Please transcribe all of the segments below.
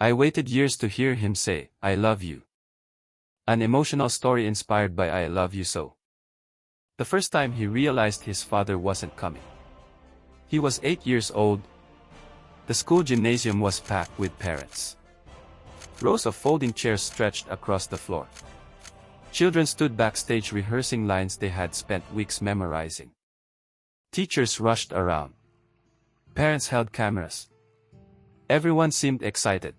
I waited years to hear him say, "I love you." An emotional story inspired by "I love you so." The first time he realized his father wasn't coming. He was 8 years old. The school gymnasium was packed with parents. Rows of folding chairs stretched across the floor. Children stood backstage rehearsing lines they had spent weeks memorizing. Teachers rushed around. Parents held cameras. Everyone seemed excited.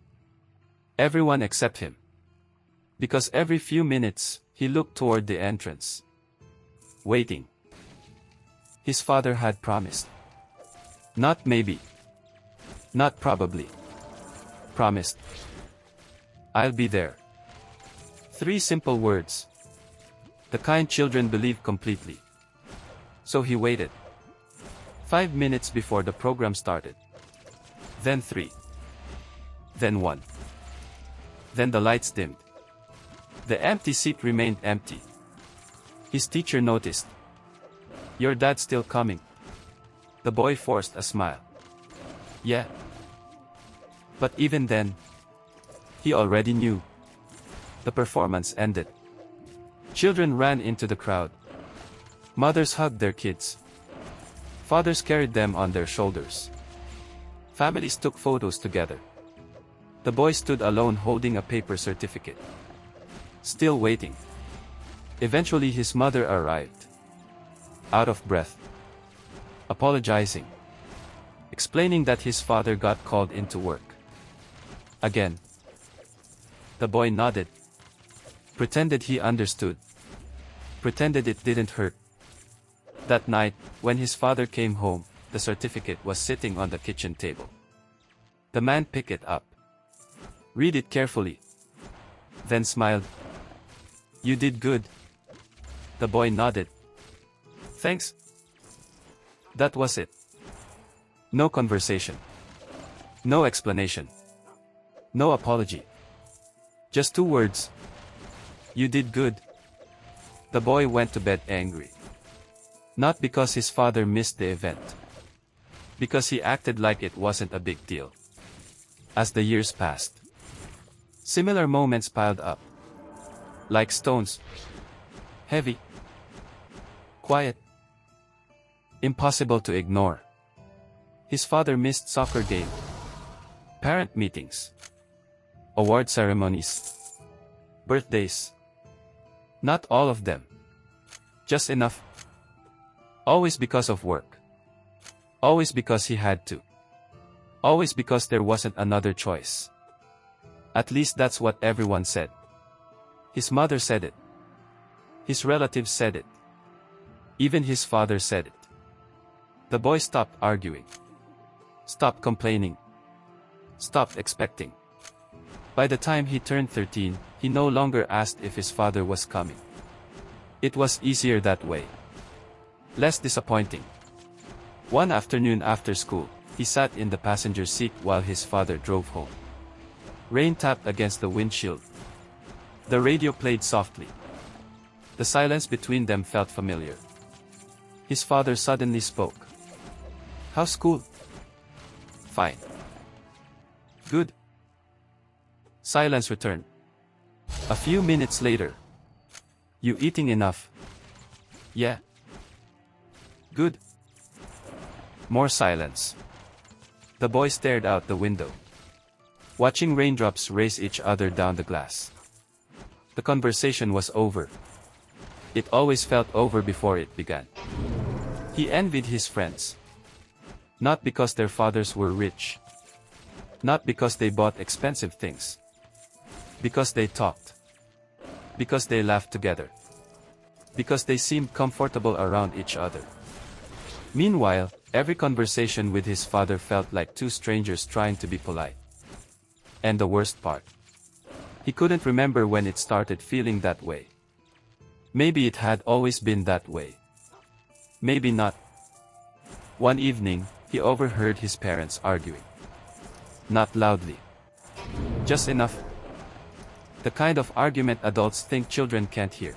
Everyone except him. Because every few minutes, he looked toward the entrance. Waiting. His father had promised. Not maybe. Not probably. Promised. "I'll be there." 3 simple words. The kind children believe completely. So he waited. 5 minutes before the program started. Then 3. Then 1. Then the lights dimmed. The empty seat remained empty. His teacher noticed. "Your dad's still coming." The boy forced a smile. "Yeah." But even then, he already knew. The performance ended. Children ran into the crowd. Mothers hugged their kids. Fathers carried them on their shoulders. Families took photos together. The boy stood alone holding a paper certificate. Still waiting. Eventually his mother arrived. Out of breath. Apologizing. Explaining that his father got called into work. Again. The boy nodded. Pretended he understood. Pretended it didn't hurt. That night, when his father came home, the certificate was sitting on the kitchen table. The man picked it up. Read it carefully. Then smiled. "You did good." The boy nodded. "Thanks." That was it. No conversation. No explanation. No apology. Just 2 words. "You did good." The boy went to bed angry. Not because his father missed the event. Because he acted like it wasn't a big deal. As the years passed, similar moments piled up. Like stones. Heavy. Quiet. Impossible to ignore. His father missed soccer game. Parent meetings. Award ceremonies. Birthdays. Not all of them. Just enough. Always because of work. Always because he had to. Always because there wasn't another choice. At least that's what everyone said. His mother said it. His relatives said it. Even his father said it. The boy stopped arguing. Stopped complaining. Stopped expecting. By the time he turned 13, he no longer asked if his father was coming. It was easier that way. Less disappointing. One afternoon after school, he sat in the passenger seat while his father drove home. Rain tapped against the windshield. The radio played softly. The silence between them felt familiar. His father suddenly spoke. "How's school?" "Fine." "Good." Silence returned. A few minutes later. "You eating enough?" "Yeah." "Good." More silence. The boy stared out the window, watching raindrops race each other down the glass. The conversation was over. It always felt over before it began. He envied his friends. Not because their fathers were rich. Not because they bought expensive things. Because they talked. Because they laughed together. Because they seemed comfortable around each other. Meanwhile, every conversation with his father felt like 2 strangers trying to be polite. And the worst part. He couldn't remember when it started feeling that way. Maybe it had always been that way. Maybe not. One evening, he overheard his parents arguing. Not loudly. Just enough. The kind of argument adults think children can't hear.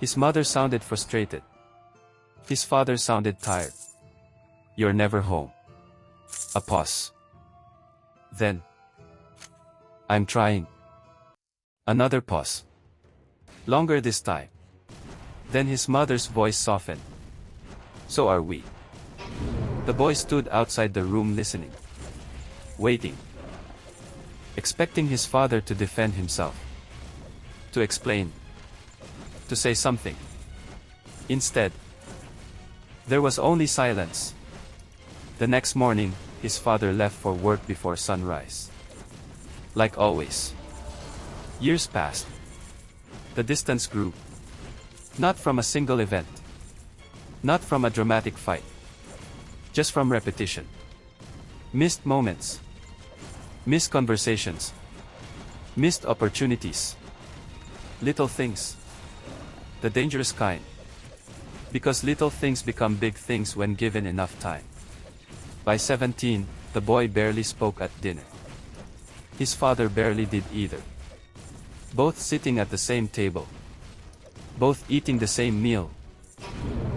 His mother sounded frustrated. His father sounded tired. "You're never home." A pause. Then, I'm trying. Another pause. Longer this time. Then his mother's voice softened. So are we. The boy stood outside the room listening. Waiting. Expecting his father to defend himself. To explain. To say something. Instead, there was only silence. The next morning, his father left for work before sunrise. Like always. Years passed. The distance grew. Not from a single event. Not from a dramatic fight. Just from repetition. Missed moments. Missed conversations. Missed opportunities. Little things. The dangerous kind. Because little things become big things when given enough time. By 17, the boy barely spoke at dinner. His father barely did either. Both sitting at the same table. Both eating the same meal.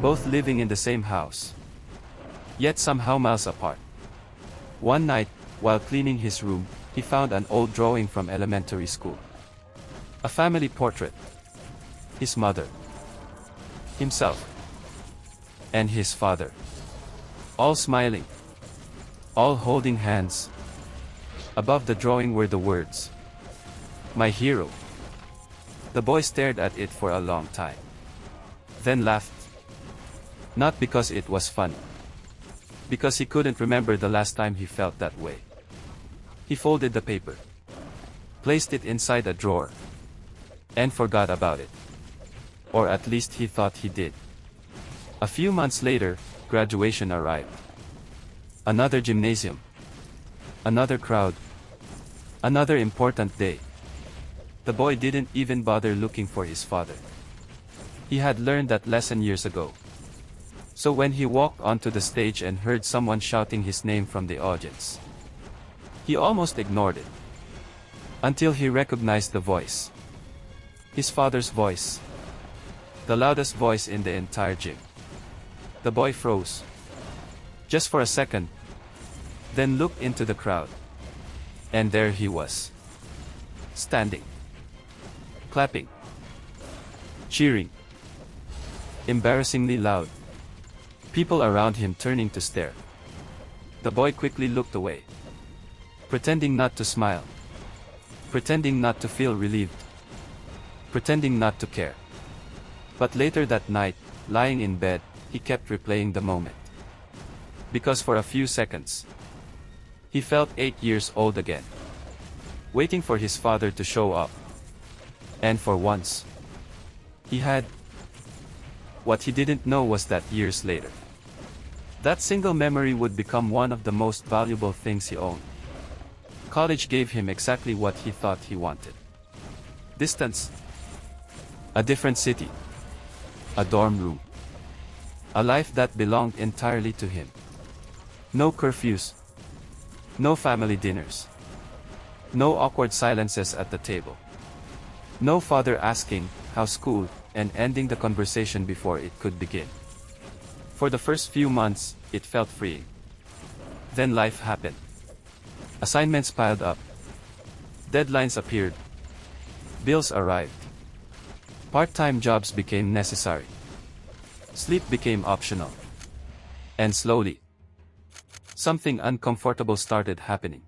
Both living in the same house. Yet somehow miles apart. One night, while cleaning his room, he found an old drawing from elementary school. A family portrait. His mother. Himself. And his father. All smiling. All holding hands. Above the drawing were the words, "My hero." The boy stared at it for a long time. Then laughed. Not because it was funny. Because he couldn't remember the last time he felt that way. He folded the paper. Placed it inside a drawer. And forgot about it. Or at least he thought he did. A few months later, graduation arrived. Another gymnasium. Another crowd. Another important day. The boy didn't even bother looking for his father. He had learned that lesson years ago. So when he walked onto the stage and heard someone shouting his name from the audience, he almost ignored it. Until he recognized the voice. His father's voice. The loudest voice in the entire gym. The boy froze. Just for a second. Then looked into the crowd. And there he was. Standing. Clapping. Cheering. Embarrassingly loud. People around him turning to stare. The boy quickly looked away. Pretending not to smile. Pretending not to feel relieved. Pretending not to care. But later that night, lying in bed, he kept replaying the moment. Because for a few seconds, he felt 8 years old again. Waiting for his father to show up. And for once, he had. What he didn't know was that years later, that single memory would become one of the most valuable things he owned. College gave him exactly what he thought he wanted. Distance. A different city. A dorm room. A life that belonged entirely to him. No curfews. No family dinners. No awkward silences at the table. No father asking, "How's school?" and ending the conversation before it could begin. For the first few months, it felt freeing. Then life happened. Assignments piled up. Deadlines appeared. Bills arrived. Part-time jobs became necessary. Sleep became optional. And slowly, something uncomfortable started happening.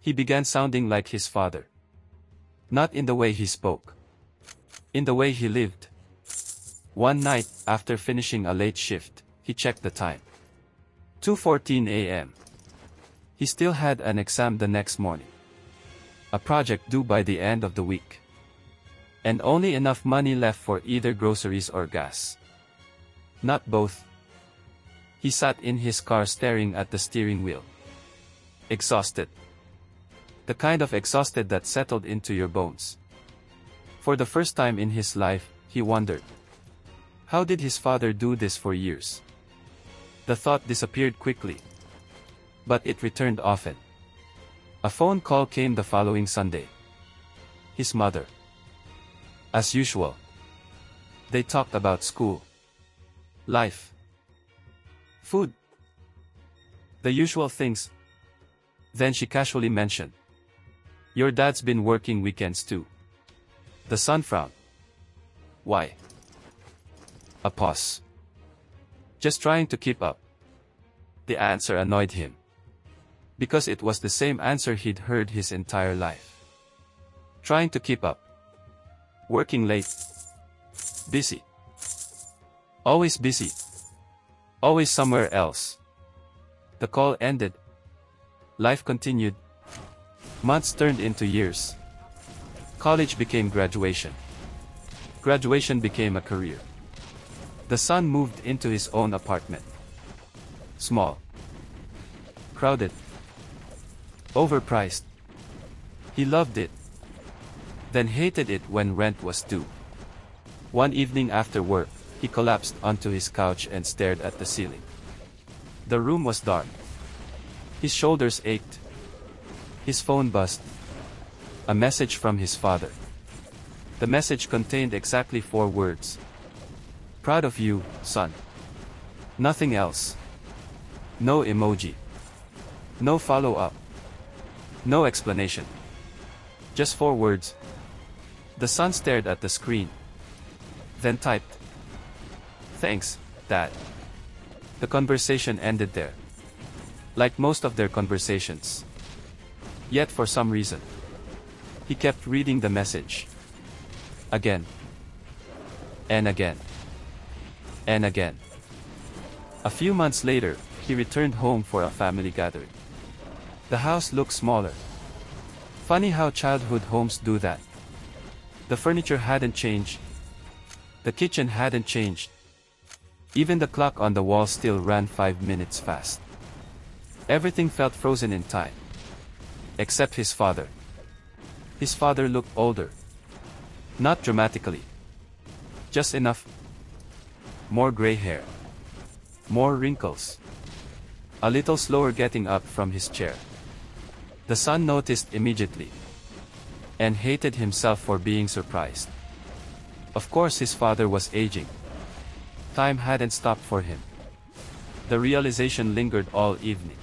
He began sounding like his father. Not in the way he spoke. In the way he lived. One night, after finishing a late shift, he checked the time. 2:14 a.m. He still had an exam the next morning. A project due by the end of the week. And only enough money left for either groceries or gas. Not both. He sat in his car staring at the steering wheel. Exhausted. The kind of exhausted that settled into your bones. For the first time in his life, he wondered. How did his father do this for years? The thought disappeared quickly. But it returned often. A phone call came the following Sunday. His mother. As usual. They talked about school. Life. Food. The usual things. Then she casually mentioned. Your dad's been working weekends too. The son frowned. Why? A pause. Just trying to keep up. The answer annoyed him. Because it was the same answer he'd heard his entire life. Trying to keep up. Working late. Busy. Always busy. Always somewhere else. The call ended. Life continued. Months turned into years. College became graduation. Graduation became a career. The son moved into his own apartment. Small. Crowded. Overpriced. He loved it. Then hated it when rent was due. One evening after work, he collapsed onto his couch and stared at the ceiling. The room was dark. His shoulders ached. His phone buzzed. A message from his father. The message contained exactly 4 words. Proud of you, son. Nothing else. No emoji. No follow-up. No explanation. Just 4 words. The son stared at the screen. Then typed. Thanks, Dad. The conversation ended there. Like most of their conversations. Yet for some reason, he kept reading the message. Again. And again. And again. A few months later, he returned home for a family gathering. The house looked smaller. Funny how childhood homes do that. The furniture hadn't changed. The kitchen hadn't changed. Even the clock on the wall still ran 5 minutes fast. Everything felt frozen in time. Except his father. His father looked older. Not dramatically. Just enough. More gray hair. More wrinkles. A little slower getting up from his chair. The son noticed immediately. And hated himself for being surprised. Of course his father was aging. Time hadn't stopped for him. The realization lingered all evening.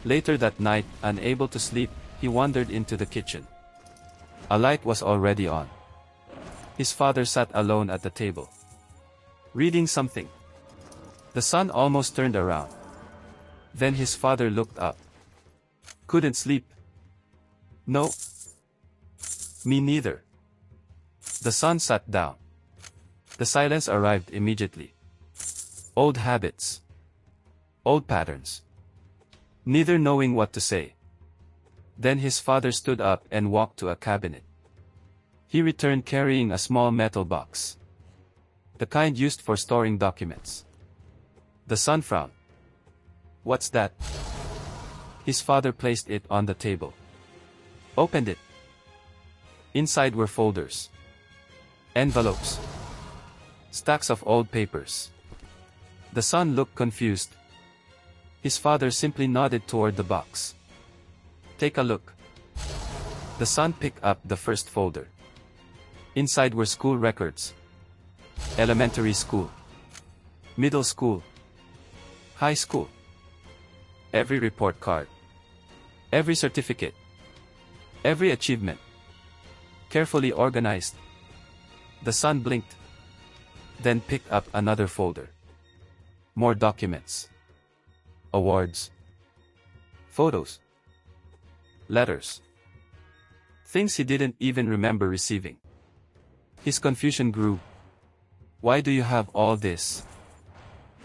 Later that night, unable to sleep, he wandered into the kitchen. A light was already on. His father sat alone at the table. Reading something. The son almost turned around. Then his father looked up. Couldn't sleep. No. Me neither. The son sat down. The silence arrived immediately. Old habits. Old patterns. Neither knowing what to say. Then his father stood up and walked to a cabinet. He returned carrying a small metal box. The kind used for storing documents. The son frowned. What's that? His father placed it on the table. Opened it. Inside were folders. Envelopes. Stacks of old papers. The son looked confused. His father simply nodded toward the box. Take a look. The son picked up the first folder. Inside were school records. Elementary school. Middle school. High school. Every report card. Every certificate. Every achievement. Carefully organized. The son blinked. Then picked up another folder. More documents. Awards. Photos. Letters. Things he didn't even remember receiving. His confusion grew. Why do you have all this?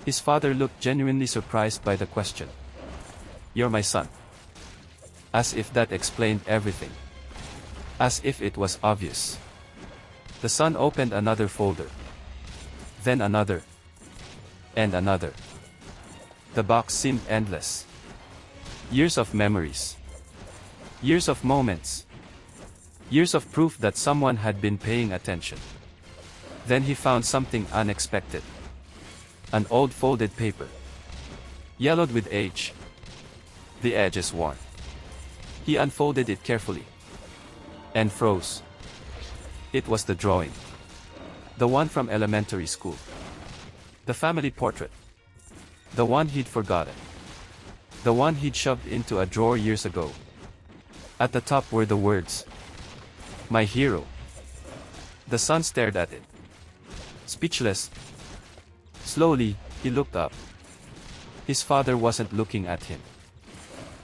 His father looked genuinely surprised by the question. You're my son. As if that explained everything. As if it was obvious. The son opened another folder. Then another. And another. The box seemed endless. Years of memories. Years of moments. Years of proof that someone had been paying attention. Then he found something unexpected. An old folded paper. Yellowed with age. The edges worn. He unfolded it carefully. And froze. It was the drawing. The one from elementary school. The family portrait. The one he'd forgotten. The one he'd shoved into a drawer years ago. At the top were the words, "My hero." The son stared at it, speechless. Slowly, he looked up. His father wasn't looking at him.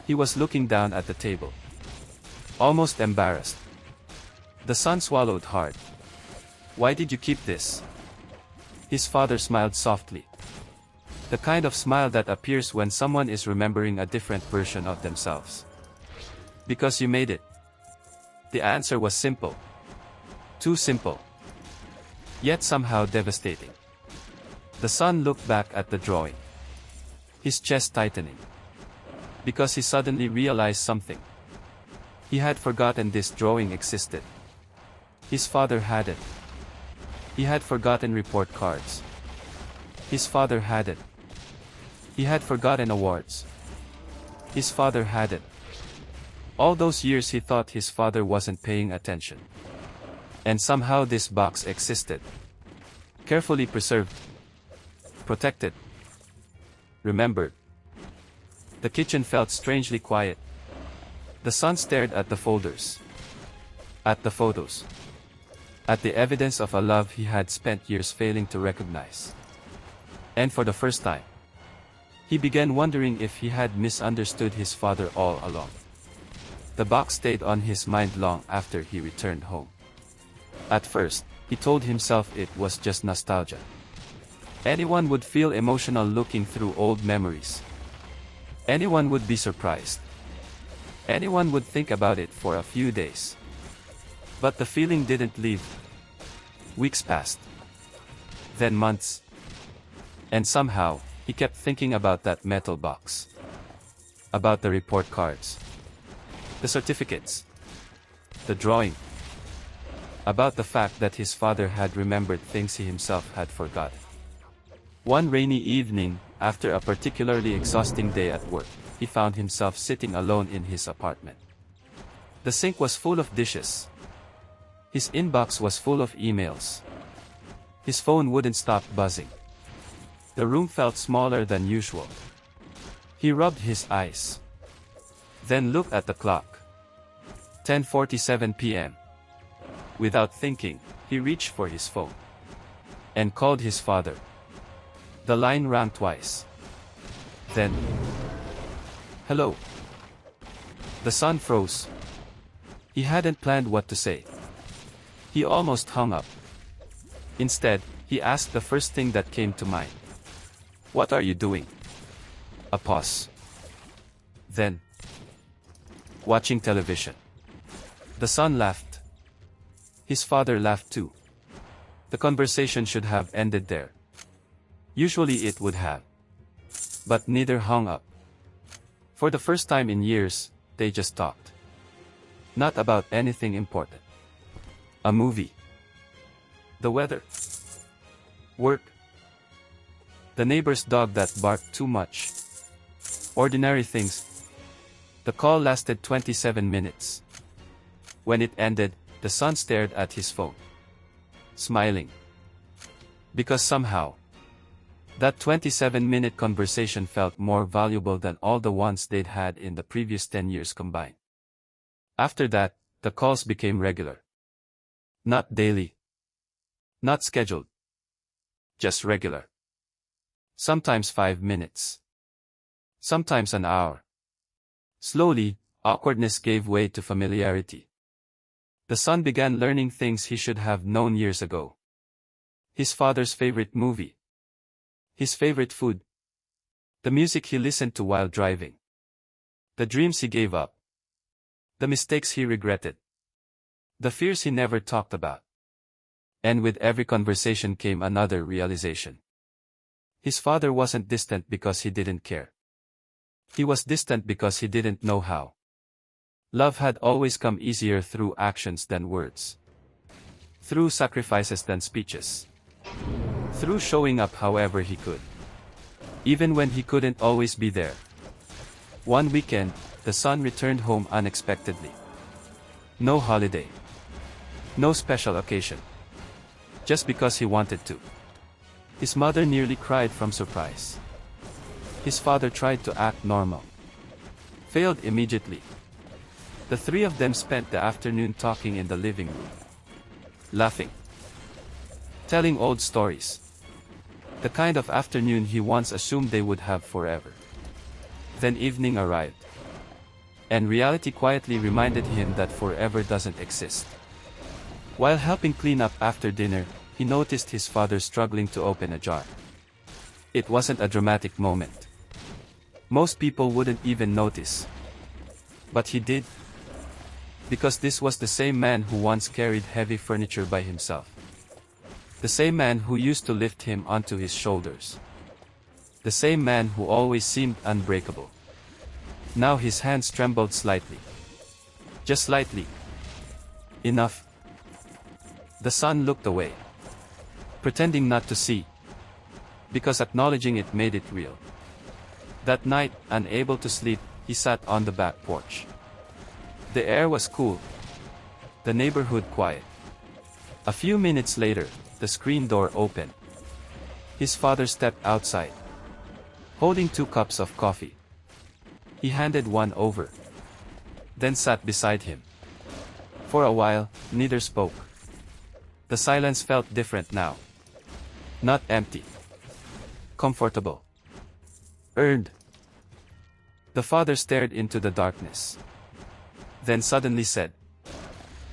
He was looking down at the table, almost embarrassed. The son swallowed hard. "Why did you keep this?" His father smiled softly. The kind of smile that appears when someone is remembering a different version of themselves. "Because you made it." The answer was simple. Too simple. Yet somehow devastating. The son looked back at the drawing, his chest tightening, because he suddenly realized something. He had forgotten this drawing existed. His father hadn't. He had forgotten report cards. His father hadn't. He had forgotten awards. His father hadn't. All those years he thought his father wasn't paying attention. And somehow this box existed. Carefully preserved. Protected. Remembered. The kitchen felt strangely quiet. The son stared at the folders. At the photos. At the evidence of a love he had spent years failing to recognize. And for the first time, he began wondering if he had misunderstood his father all along. The box stayed on his mind long after he returned home. At first, he told himself it was just nostalgia. Anyone would feel emotional looking through old memories. Anyone would be surprised. Anyone would think about it for a few days. But the feeling didn't leave. Weeks passed. Then months. And somehow, he kept thinking about that metal box. About the report cards. The certificates. The drawing. About the fact that his father had remembered things he himself had forgotten. One rainy evening, after a particularly exhausting day at work, he found himself sitting alone in his apartment. The sink was full of dishes. His inbox was full of emails. His phone wouldn't stop buzzing. The room felt smaller than usual. He rubbed his eyes. Then looked at the clock. 10:47 p.m. Without thinking, he reached for his phone and called his father. The line rang twice. Then, "Hello." The son froze. He hadn't planned what to say. He almost hung up. Instead, he asked the first thing that came to mind. "What are you doing?" A pause. Then, "Watching television." The son laughed. His father laughed too. The conversation should have ended there. Usually it would have. But neither hung up. For the first time in years, they just talked. Not about anything important. A movie. The weather. Work. The neighbor's dog that barked too much. Ordinary things. The call lasted 27 minutes. When it ended, the son stared at his phone, smiling. Because somehow, that 27-minute conversation felt more valuable than all the ones they'd had in the previous 10 years combined. After that, the calls became regular. Not daily. Not scheduled. Just regular. Sometimes 5 minutes. Sometimes an hour. Slowly, awkwardness gave way to familiarity. The son began learning things he should have known years ago. His father's favorite movie. His favorite food. The music he listened to while driving. The dreams he gave up. The mistakes he regretted. The fears he never talked about. And with every conversation came another realization. His father wasn't distant because he didn't care. He was distant because he didn't know how. Love had always come easier through actions than words. Through sacrifices than speeches. Through showing up however he could. Even when he couldn't always be there. One weekend, the son returned home unexpectedly. No holiday. No special occasion. Just because he wanted to. His mother nearly cried from surprise. His father tried to act normal. Failed immediately. The three of them spent the afternoon talking in the living room. Laughing. Telling old stories. The kind of afternoon he once assumed they would have forever. Then evening arrived. And reality quietly reminded him that forever doesn't exist. While helping clean up after dinner, he noticed his father struggling to open a jar. It wasn't a dramatic moment. Most people wouldn't even notice. But he did. Because this was the same man who once carried heavy furniture by himself. The same man who used to lift him onto his shoulders. The same man who always seemed unbreakable. Now his hands trembled slightly. Just slightly. Enough. The son looked away. Pretending not to see. Because acknowledging it made it real. That night, unable to sleep, he sat on the back porch. The air was cool. The neighborhood quiet. A few minutes later, the screen door opened. His father stepped outside. Holding 2 cups of coffee. He handed one over. Then sat beside him. For a while, neither spoke. The silence felt different now. Not empty. Comfortable. Earned. The father stared into the darkness. Then suddenly said,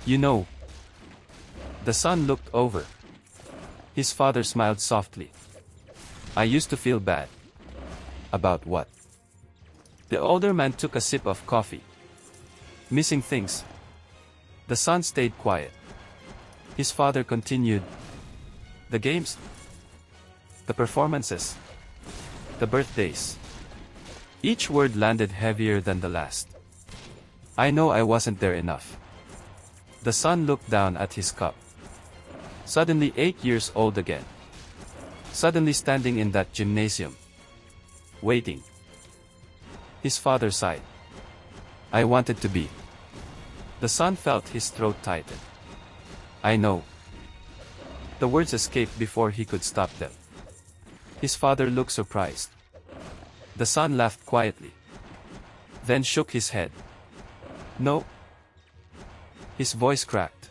"You know." The son looked over. His father smiled softly. "I used to feel bad." "About what?" The older man took a sip of coffee. "Missing things." The son stayed quiet. His father continued. "The games. The performances. The birthdays." Each word landed heavier than the last. "I know I wasn't there enough." The son looked down at his cup. Suddenly 8 years old again. Suddenly standing in that gymnasium. Waiting. His father sighed. "I wanted to be." The son felt his throat tighten. "I know." The words escaped before he could stop them. His father looked surprised. The son laughed quietly. Then shook his head. "No." His voice cracked.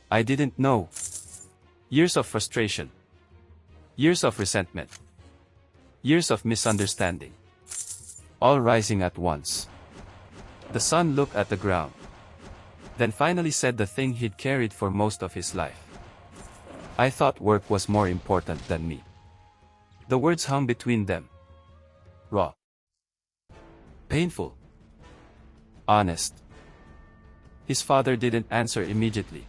"I didn't know." Years of frustration. Years of resentment. Years of misunderstanding. All rising at once. The son looked at the ground. Then finally said the thing he'd carried for most of his life. "I thought work was more important than me." The words hung between them. Raw. Painful. Honest. His father didn't answer immediately.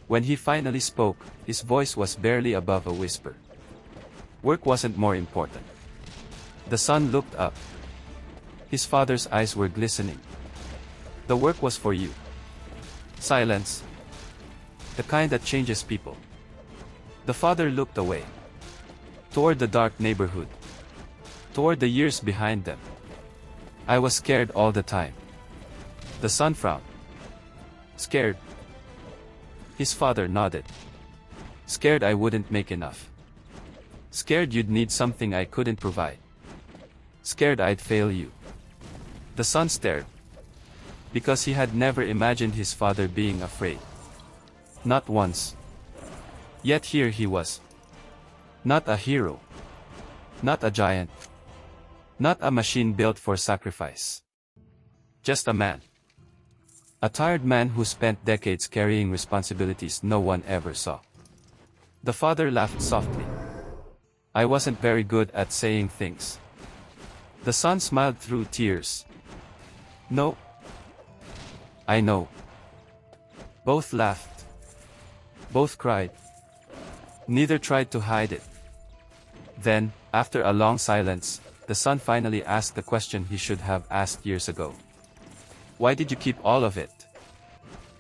When he finally spoke, his voice was barely above a whisper. Work wasn't more important. The son looked up. His father's eyes were glistening. "The work was for you." Silence. The kind that changes people. The father looked away. Toward the dark neighborhood. Toward the years behind them. "I was scared all the time." The son frowned. "Scared?" His father nodded. "Scared I wouldn't make enough. Scared you'd need something I couldn't provide. Scared I'd fail you." The son stared. Because he had never imagined his father being afraid. Not once. Yet here he was. Not a hero. Not a giant. Not a machine built for sacrifice. Just a man. A tired man who spent decades carrying responsibilities no one ever saw. The father laughed softly. "I wasn't very good at saying things." The son smiled through tears. "No. I know." Both laughed. Both cried. Neither tried to hide it. Then, after a long silence, the son finally asked the question he should have asked years ago. "Why did you keep all of it?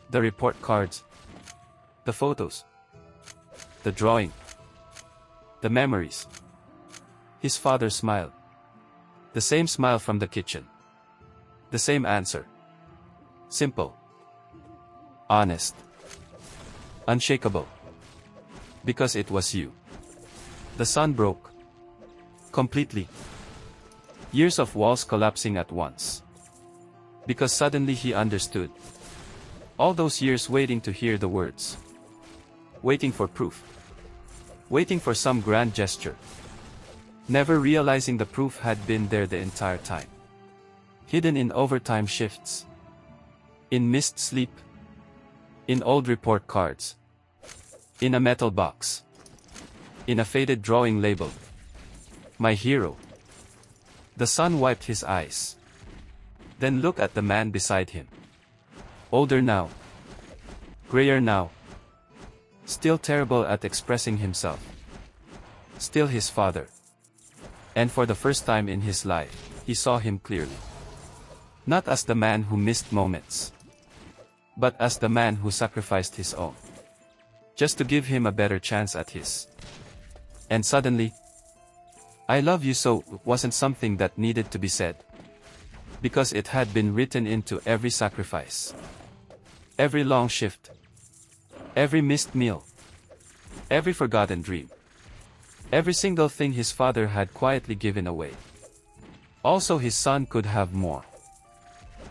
The report cards. The photos. The drawing. The memories." His father smiled. The same smile from the kitchen. The same answer. Simple. Honest. Unshakable. "Because it was you." The sun broke. Completely. Years of walls collapsing at once. Because suddenly he understood. All those years waiting to hear the words. Waiting for proof. Waiting for some grand gesture. Never realizing the proof had been there the entire time. Hidden in overtime shifts. In missed sleep. In old report cards. In a metal box. In a faded drawing labeled "My hero." The son wiped his eyes. Then looked at the man beside him. Older now. Grayer now. Still terrible at expressing himself. Still his father. And for the first time in his life, he saw him clearly. Not as the man who missed moments. But as the man who sacrificed his own. Just to give him a better chance at his. And suddenly, "I love you so" wasn't something that needed to be said. Because it had been written into every sacrifice. Every long shift. Every missed meal. Every forgotten dream. Every single thing his father had quietly given away. Also his son could have more.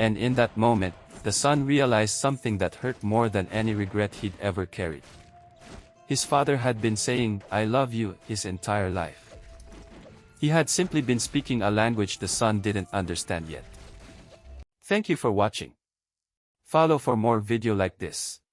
And in that moment, the son realized something that hurt more than any regret he'd ever carried. His father had been saying, "I love you," his entire life. He had simply been speaking a language the son didn't understand yet. Thank you for watching. Follow for more video like this.